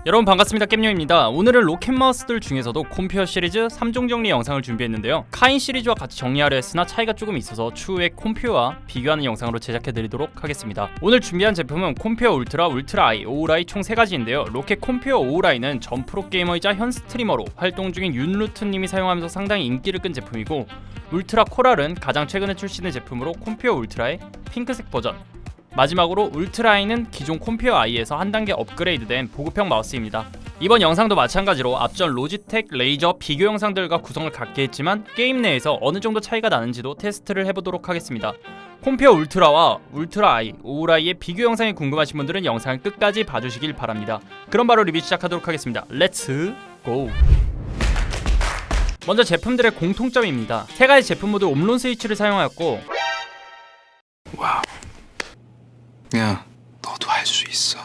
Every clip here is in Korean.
여러분 반갑습니다. 겜요입니다. 오늘은 로켓마우스들 중에서도 콤퓨어 시리즈 3종 정리 영상을 준비했는데요. 카인 시리즈와 같이 정리하려 했으나 차이가 조금 있어서 추후에 콤퓨어와 비교하는 영상으로 제작해드리도록 하겠습니다. 오늘 준비한 제품은 콤퓨어 울트라, 울트라-I, 오우라이 총 3가지인데요. 로켓 콤퓨어 오우라이는 전 프로게이머이자 현 스트리머로 활동 중인 윤루트님이 사용하면서 상당히 인기를 끈 제품이고, 울트라 코랄은 가장 최근에 출시된 제품으로 콤퓨어 울트라의 핑크색 버전, 마지막으로 울트라이는 기존 콤퓨어 I에서 한 단계 업그레이드된 보급형 마우스입니다. 이번 영상도 마찬가지로 앞전 로지텍, 레이저 비교 영상들과 구성을 갖게 했지만 게임 내에서 어느 정도 차이가 나는지도 테스트를 해보도록 하겠습니다. 콤퓨어 울트라와 울트라-I, 오우라이의 비교 영상이 궁금하신 분들은 영상을 끝까지 봐주시길 바랍니다. 그럼 바로 리뷰 시작하도록 하겠습니다. 렛츠 고! 먼저 제품들의 공통점입니다. 세 가지 제품 모두 옴론 스위치를 사용하였고, 와우. 야, 너도 할 수 있어.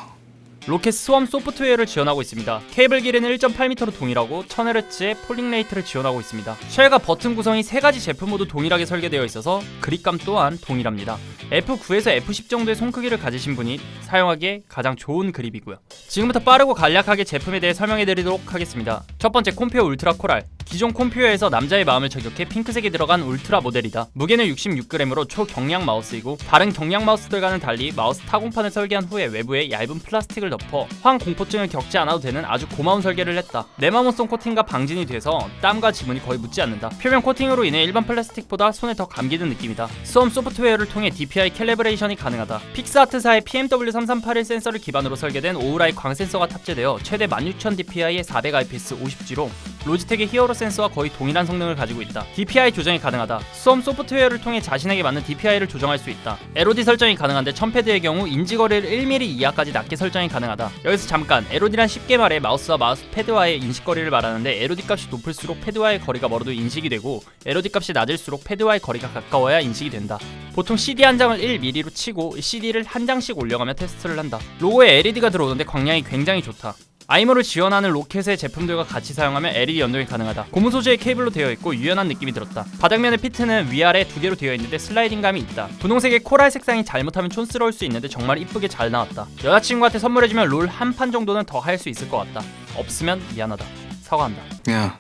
로켓 스웜 소프트웨어를 지원하고 있습니다. 케이블 길이는 1.8m로 동일하고 1000Hz의 폴링 레이트를 지원하고 있습니다. 쉘과 버튼 구성이 세 가지 제품 모두 동일하게 설계되어 있어서 그립감 또한 동일합니다. F9에서 F10 정도의 손 크기를 가지신 분이 사용하기에 가장 좋은 그립이고요. 지금부터 빠르고 간략하게 제품에 대해 설명해드리도록 하겠습니다. 첫 번째, 콤퓨어 울트라 코랄. 기존 콤퓨어에서 남자의 마음을 저격해 핑크색이 들어간 울트라 모델이다. 무게는 66g으로 초경량 마우스이고, 다른 경량 마우스들과는 달리 마우스 타공판을 설계한 후에 외부에 얇은 플라스틱을 덮어 황공포증을 겪지 않아도 되는 아주 고마운 설계를 했다. 네마모송 코팅과 방진이 돼서 땀과 지문이 거의 묻지 않는다. 표면 코팅으로 인해 일반 플라스틱보다 손에 더 감기는 느낌이다. 스웜 소프트웨어를 통해 DPI 캘리브레이션이 가능하다. 픽스아트사의 PMW3381 센서를 기반으로 설계된 오우라이 광 센서가 탑재되어 최대 16000dpi의 400IPS 50G로 로지텍의 히어로 센서와 거의 동일한 성능을 가지고 있다. DPI 조정이 가능하다. 스웜 소프트웨어를 통해 자신에게 맞는 DPI를 조정할 수 있다. LOD 설정이 가능한데 1000패드의 경우 인지거리를 1mm 이하까지 낮게 설정이 가능하다. 여기서 잠깐, LOD란 쉽게 말해 마우스와 마우스 패드와의 인식거리를 말하는데, LOD 값이 높을수록 패드와의 거리가 멀어도 인식이 되고, LOD 값이 낮을수록 패드와의 거리가 가까워야 인식이 된다. 보통 CD 한 장을 1mm로 치고 CD를 한 장씩 올려가며 테스트를 한다. 로고에 LED가 들어오는데 광량이 굉장히 좋다. 아이모를 지원하는 로켓의 제품들과 같이 사용하면 LED 연동이 가능하다. 고무 소재의 케이블로 되어 있고 유연한 느낌이 들었다. 바닥면의 피트는 위아래 두 개로 되어 있는데 슬라이딩감이 있다. 분홍색의 코랄 색상이 잘못하면 촌스러울 수 있는데 정말 이쁘게 잘 나왔다. 여자친구한테 선물해주면 롤 한 판 정도는 더 할 수 있을 것 같다. 없으면 미안하다. 사과한다. 야,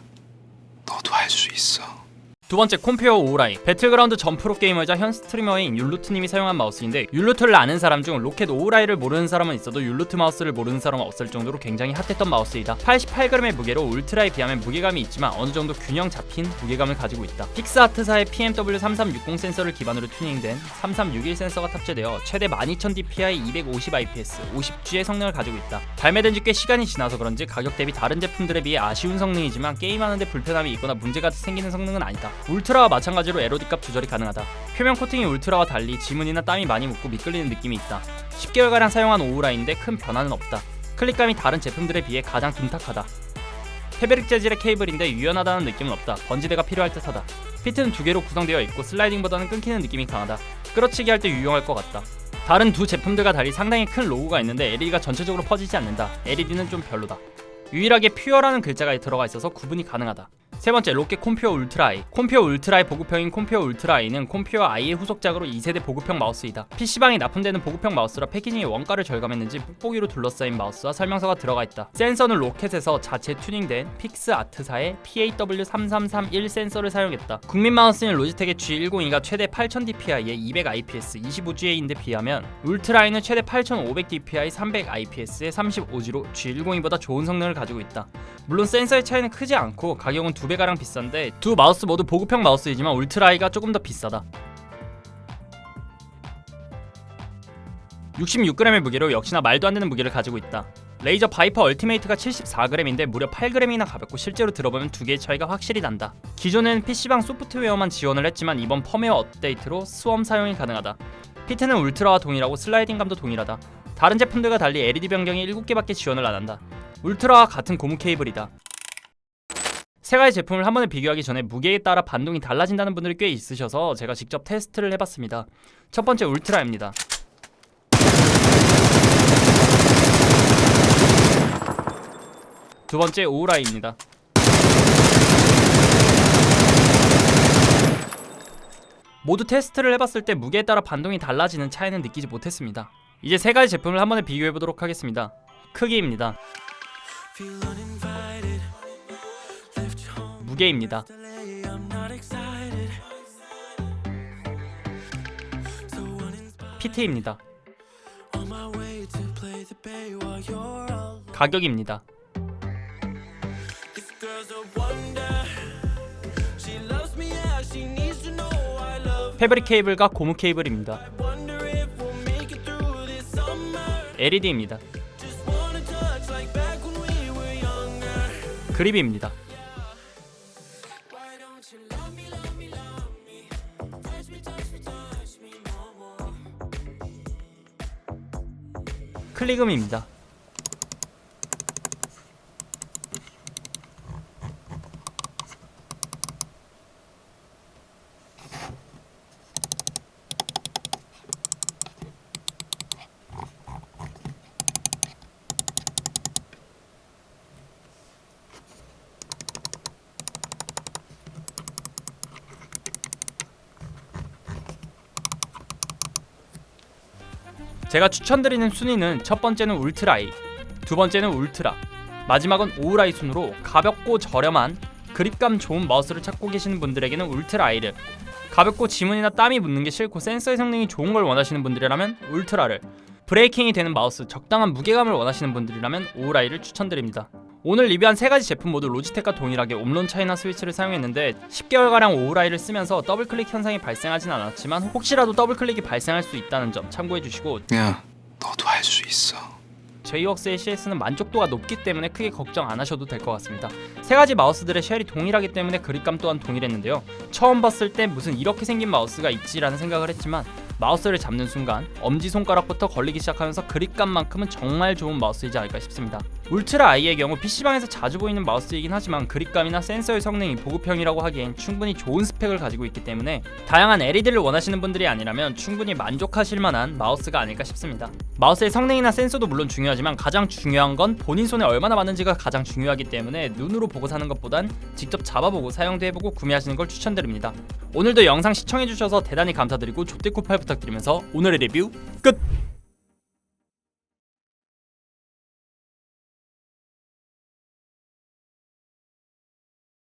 너도 할 수 있어. 두 번째, 콤퓨어 오우라이. 배틀그라운드 전 프로게이머이자 현 스트리머인 율루트님이 사용한 마우스인데, 율루트를 아는 사람 중 로켓 오우라이를 모르는 사람은 있어도 율루트 마우스를 모르는 사람은 없을 정도로 굉장히 핫했던 마우스이다. 88g의 무게로 울트라에 비하면 무게감이 있지만 어느 정도 균형 잡힌 무게감을 가지고 있다. 픽스아트사의 PMW3360 센서를 기반으로 튜닝된 3361 센서가 탑재되어 최대 12000dpi 250IPS 50G의 성능을 가지고 있다. 발매된 지 꽤 시간이 지나서 그런지 가격 대비 다른 제품들에 비해 아쉬운 성능이지만 게임하는데 불편함이 있거나 문제가 생기는 성능은 아니다. 울트라와 마찬가지로 LOD 값 조절이 가능하다. 표면 코팅이 울트라와 달리 지문이나 땀이 많이 묻고 미끌리는 느낌이 있다. 10개월가량 사용한 오우라이인데 큰 변화는 없다. 클릭감이 다른 제품들에 비해 가장 둔탁하다. 패브릭 재질의 케이블인데 유연하다는 느낌은 없다. 번지대가 필요할 듯하다. 피트는 두 개로 구성되어 있고 슬라이딩보다는 끊기는 느낌이 강하다. 끌어치기 할 때 유용할 것 같다. 다른 두 제품들과 달리 상당히 큰 로고가 있는데 LED가 전체적으로 퍼지지 않는다. LED는 좀 별로다. 유일하게 퓨어라는 글자가 들어가 있어서 구분이 가능하다. 세 번째, 로켓 콤퓨어 울트라-I. 콤퓨어 울트라의 보급형인 콤퓨어 울트라-I는 콤퓨어 I의 후속작으로 2세대 보급형 마우스이다. PC방에 납품되는 보급형 마우스라 패키징의 원가를 절감했는지 뽁뽁이로 둘러싸인 마우스와 설명서가 들어가 있다. 센서는 로켓에서 자체 튜닝된 픽스아트사의 PAW3331 센서를 사용했다. 국민 마우스인 로지텍의 G102가 최대 8000dpi의 200IPS 25G인데 비하면 울트라-I는 최대 8500dpi 300IPS의 35G로 G102보다 좋은 성능을 가지고 있다. 물론 센서의 차이는 크지 않고 가격은 2배가량 비싼데, 두 마우스 모두 보급형 마우스이지만 울트라이가 조금 더 비싸다. 66g의 무게로 역시나 말도 안 되는 무게를 가지고 있다. 레이저 바이퍼 얼티메이트가 74g인데 무려 8g이나 가볍고 실제로 들어보면 두 개의 차이가 확실히 난다. 기존에는 PC방 소프트웨어만 지원을 했지만 이번 펌웨어 업데이트로 스웜 사용이 가능하다. 피트는 울트라와 동일하고 슬라이딩감도 동일하다. 다른 제품들과 달리 LED 변경이 7개밖에 지원을 안 한다. 울트라와 같은 고무 케이블이다. 세 가지 제품을 한 번에 비교하기 전에 무게에 따라 반동이 달라진다는 분들이 꽤 있으셔서 제가 직접 테스트를 해봤습니다. 첫 번째, 울트라입니다. 두 번째, 오우라이입니다. 모두 테스트를 해봤을 때 무게에 따라 반동이 달라지는 차이는 느끼지 못했습니다. 이제 세 가지 제품을 한 번에 비교해보도록 하겠습니다. 크기입니다. 무게입니다. PT입니다. 가격입니다. 패브릭 케이블과 고무 케이블입니다. LED입니다. 그립입니다. 클리금입니다. 제가 추천드리는 순위는 첫 번째는 울트라 A, 두 번째는 울트라, 마지막은 오우라이 순으로 가볍고 저렴한 그립감 좋은 마우스를 찾고 계시는 분들에게는 울트라 A를, 가볍고 지문이나 땀이 묻는 게 싫고 센서의 성능이 좋은 걸 원하시는 분들이라면 울트라를, 브레이킹이 되는 마우스, 적당한 무게감을 원하시는 분들이라면 오우라이를 추천드립니다. 오늘 리뷰한 3가지 제품 모두 로지텍과 동일하게 옴론 차이나 스위치를 사용했는데 10개월가량 오우라이를 쓰면서 더블클릭 현상이 발생하진 않았지만 혹시라도 더블클릭이 발생할 수 있다는 점 참고해주시고, 야, 너도 할 수 있어. 제이웍스의 CS는 만족도가 높기 때문에 크게 걱정 안 하셔도 될 것 같습니다. 3가지 마우스들의 쉘이 동일하기 때문에 그립감 또한 동일했는데요. 처음 봤을 때 무슨 이렇게 생긴 마우스가 있지라는 생각을 했지만 마우스를 잡는 순간 엄지손가락부터 걸리기 시작하면서 그립감만큼은 정말 좋은 마우스이지 않을까 싶습니다. 울트라 I의 경우 PC방에서 자주 보이는 마우스이긴 하지만 그립감이나 센서의 성능이 보급형이라고 하기엔 충분히 좋은 스펙을 가지고 있기 때문에 다양한 LED를 원하시는 분들이 아니라면 충분히 만족하실 만한 마우스가 아닐까 싶습니다. 마우스의 성능이나 센서도 물론 중요하지만 가장 중요한 건 본인 손에 얼마나 맞는지가 가장 중요하기 때문에 눈으로 보고 사는 것보단 직접 잡아보고 사용도 해보고 구매하시는 걸 추천드립니다. 오늘도 영상 시청해주셔서 대단히 감사드리고 족대쿠팔 부탁드리면서 오늘의 리뷰 끝!